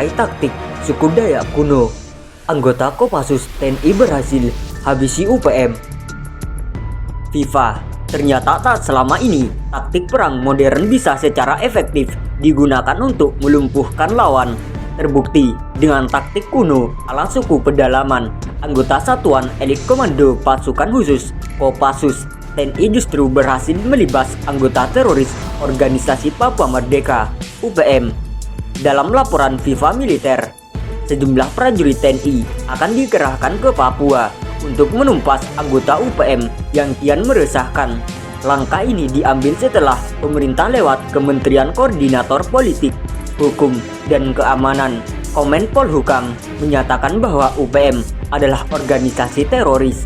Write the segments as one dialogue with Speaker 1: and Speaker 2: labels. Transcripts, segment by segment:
Speaker 1: menguasai taktik suku Dayak kuno. Anggota Kopassus TNI berhasil habisi UPM. FIFA, ternyata tak selama ini taktik perang modern bisa secara efektif digunakan untuk melumpuhkan lawan. Terbukti dengan taktik kuno ala suku pedalaman, anggota Satuan Elit Komando Pasukan Khusus Kopassus TNI justru berhasil melibas anggota teroris Organisasi Papua Merdeka (UPM). Dalam laporan FIFA militer, sejumlah prajurit TNI akan dikerahkan ke Papua untuk menumpas anggota UPM yang kian meresahkan. Langkah ini diambil setelah pemerintah lewat Kementerian Koordinator Politik, Hukum, dan Keamanan Kemenpolhukam menyatakan bahwa UPM adalah organisasi teroris.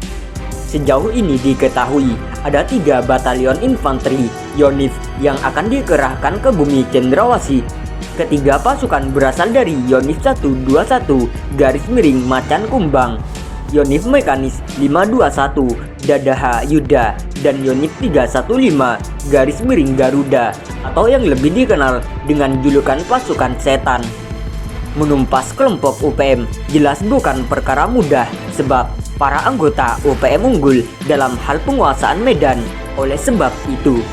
Speaker 1: Sejauh ini diketahui ada 3 batalion infanteri Yonif yang akan dikerahkan ke bumi Cendrawasih. Ketiga pasukan berasal dari Yonif 121 Macan Kumbang, Yonif Mekanis 521 Dadaha Yuda, dan Yonif 315 Garuda atau yang lebih dikenal dengan julukan pasukan setan. Menumpas kelompok UPM jelas bukan perkara mudah sebab para anggota UPM unggul dalam hal penguasaan medan. Oleh sebab itu,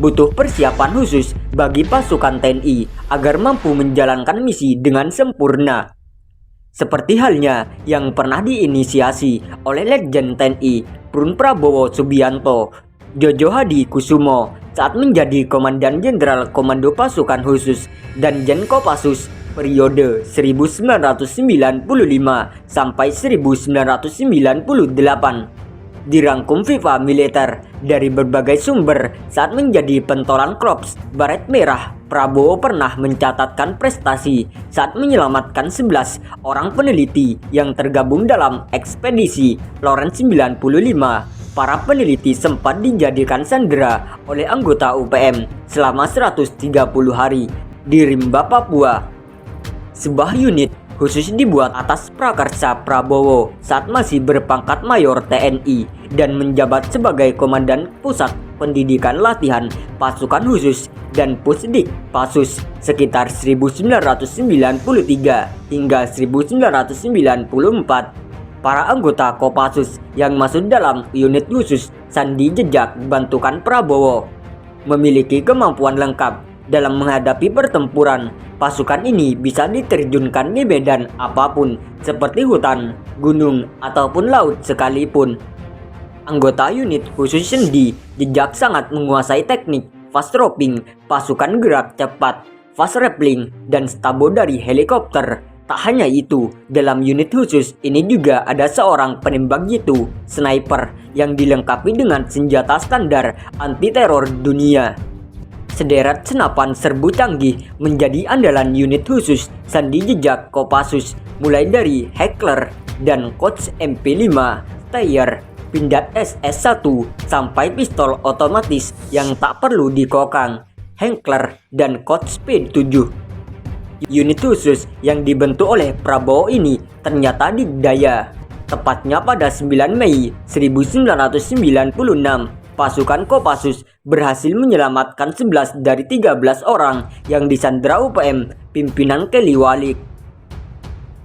Speaker 1: butuh persiapan khusus bagi pasukan TNI agar mampu menjalankan misi dengan sempurna. Seperti halnya yang pernah diinisiasi oleh Legend TNI Prun Prabowo Subianto, Jojo Hadi Kusumo saat menjadi Komandan Jenderal Komando Pasukan Khusus dan Kopassus periode 1995 sampai 1998. Dirangkum FIFA militer dari berbagai sumber saat menjadi pentolan Korps Baret Merah. Prabowo pernah mencatatkan prestasi saat menyelamatkan 11 orang peneliti yang tergabung dalam ekspedisi Lawrence 95. Para peneliti sempat dijadikan sandera oleh anggota UPM selama 130 hari di Rimba, Papua. Sebuah unit khusus dibuat atas prakarsa Prabowo saat masih berpangkat mayor TNI dan menjabat sebagai Komandan Pusat Pendidikan Latihan Pasukan Khusus dan Pusdik Passus sekitar 1993 hingga 1994. Para anggota Kopassus yang masuk dalam unit khusus Sandi Jejak Bantukan Prabowo memiliki kemampuan lengkap dalam menghadapi pertempuran. Pasukan ini bisa diterjunkan di medan apapun seperti hutan, gunung, ataupun laut sekalipun. Anggota unit khusus Sandi Jejak sangat menguasai teknik fast dropping, pasukan gerak cepat, fast rappelling, dan stabo dari helikopter. Tak hanya itu, dalam unit khusus ini juga ada seorang penembak jitu, sniper, yang dilengkapi dengan senjata standar anti-teror dunia. Sederet senapan serbu canggih menjadi andalan unit khusus Sandi Jejak Kopassus, mulai dari Heckler dan Koch MP5, Steyr, Pindad SS1, sampai pistol otomatis yang tak perlu dikokang, Heckler dan Koch Speed 7. Unit khusus yang dibentuk oleh Prabowo ini ternyata didaya. Tepatnya pada 9 Mei 1996, pasukan Kopassus berhasil menyelamatkan 11 dari 13 orang yang disandra UPM pimpinan Kelly Walik.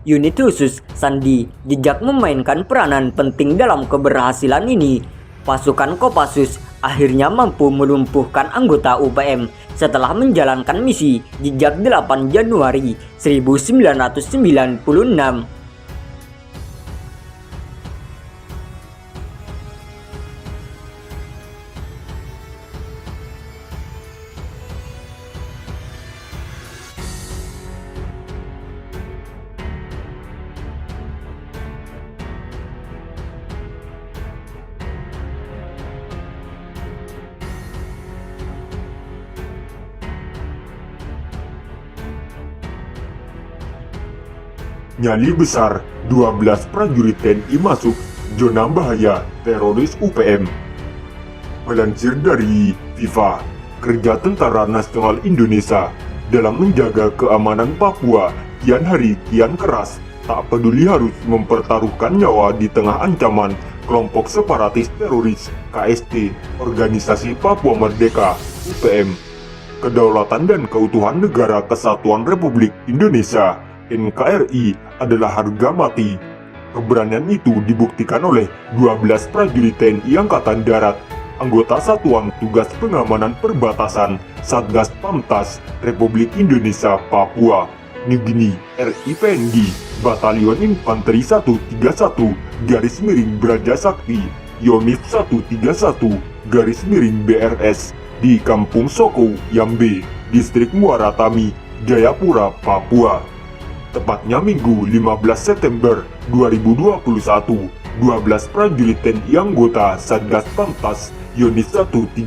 Speaker 1: Unit khusus Sandi Jejak memainkan peranan penting dalam keberhasilan ini. Pasukan Kopassus akhirnya mampu melumpuhkan anggota UPM setelah menjalankan misi sejak 8 Januari 1996.
Speaker 2: Nyali besar 12 prajurit TNI masuk zona bahaya teroris UPM. Melansir dari FIFA, kerja Tentara Nasional Indonesia dalam menjaga keamanan Papua kian hari kian keras, tak peduli harus mempertaruhkan nyawa di tengah ancaman kelompok separatis teroris KST, Organisasi Papua Merdeka (UPM). Kedaulatan dan keutuhan Negara Kesatuan Republik Indonesia NKRI adalah harga mati. Keberanian itu dibuktikan oleh 12 prajurit TNI Angkatan Darat, anggota Satuan Tugas Pengamanan Perbatasan Satgas Pamtas Republik Indonesia Papua New Guinea RIPNG, Batalion Infanteri 131 garis miring Braja Sakti, Yonif 131 garis miring BRS di Kampung Soko, Yambe, Distrik Muara Tami, Jayapura, Papua. Tepatnya Minggu 15 September 2021, 12 prajurit TNI anggota Satgas Pamtas Yonif 131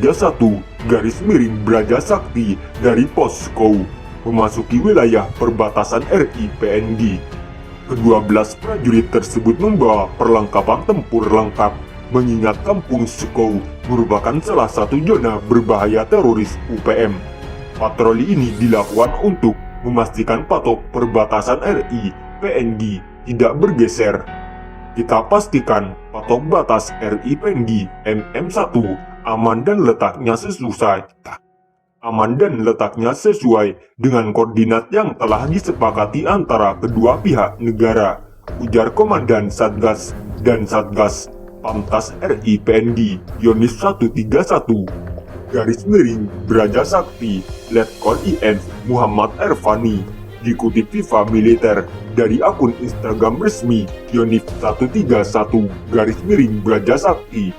Speaker 2: garis miring Braja Sakti dari Posko memasuki wilayah perbatasan RIPNG. Ke-12 prajurit tersebut membawa perlengkapan tempur lengkap, mengingat Kampung Soko merupakan salah satu zona berbahaya teroris UPM. Patroli ini dilakukan untuk memastikan patok perbatasan RIPNG tidak bergeser. Kita pastikan patok batas RIPNG MM1 aman dan letaknya sesuai dengan koordinat yang telah disepakati antara kedua pihak negara, ujar Komandan Satgas dan Satgas Pamtas RIPNG Yonif 131 garis miring Braja Sakti Letkol IN Muhammad Ervani, dikutip FIFA Militer dari akun Instagram resmi Yonif 131 garis miring Braja Sakti.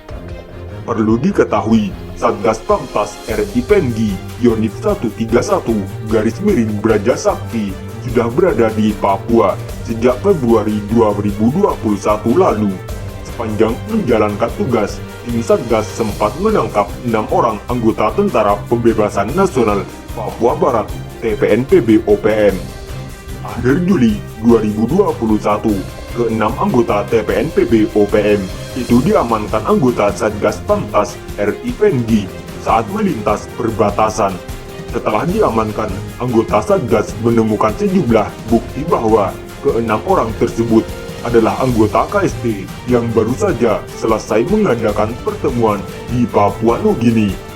Speaker 2: Perlu diketahui, Satgas Pamtas RIPNG Yonif 131 garis miring Braja Sakti sudah berada di Papua sejak Februari 2021 lalu. Sepanjang menjalankan tugas, tim Satgas sempat menangkap 6 orang anggota Tentara Pembebasan Nasional Papua Barat TPNPB OPM. Akhir Juli 2021, ke-6 anggota TPNPB OPM itu diamankan anggota Satgas Pamtas RIPNG saat melintas perbatasan. Setelah diamankan, anggota Satgas menemukan sejumlah bukti bahwa ke-6 orang tersebut adalah anggota KST yang baru saja selesai mengadakan pertemuan di Papua Nugini.